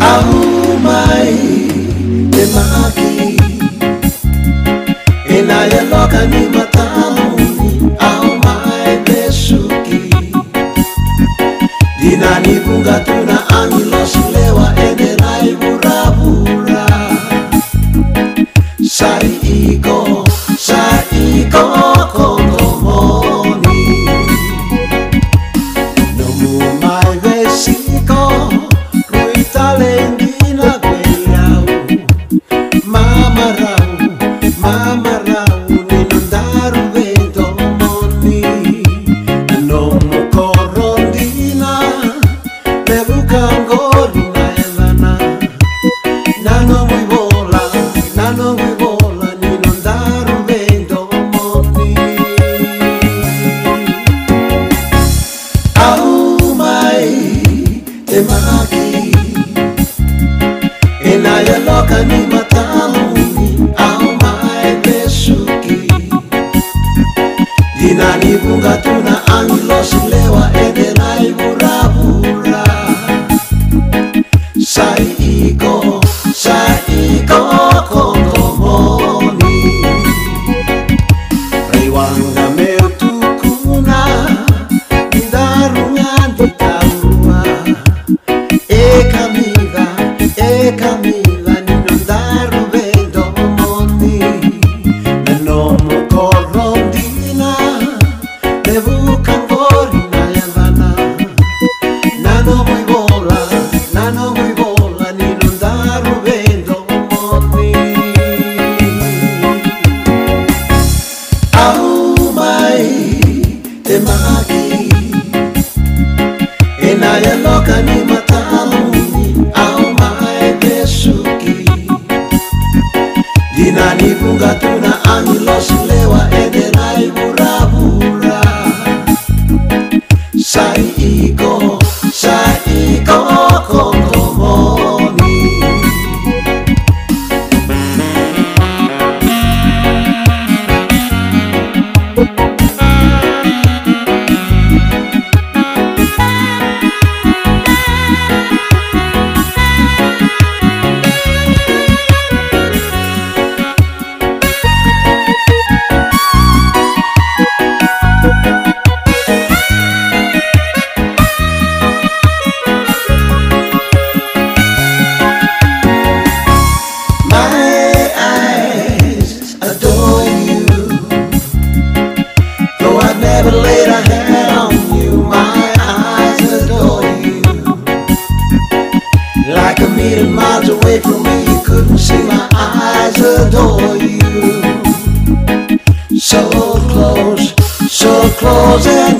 Ahumai Temaki Inayaloka ni matamuni Ahumai Besuki Dinani bunga tuna angilosulewa Enelai burabura Saiko kondomoni Nomu mai vesiko Talendina Guayau Mamarau Ninandaru vento moni Nomu corondina Me bukan gorina elana Nano muy bola Ninandaru vento moni Ahumai Temaki Inayaloka ni matamuni Ahumai Besuki Dinani bunga tuna angilosulewa Enelai burabura Saiko kondomoni Reiwanga meu tukuna Nidarungan ditaua Camila ninandaru vendo moni Nanomu corondina Me bukan gorina yavana Nano muy bola Ninandaru vendo moni Ahumai Temaki Inayaloka ni matamuni Dinani bunga tuna angilosulewa Enelai burabura Saiko kondomoni Never laid a hand on you, my eyes adore you. Like a million miles away from me, you couldn't see my eyes adore you. So close and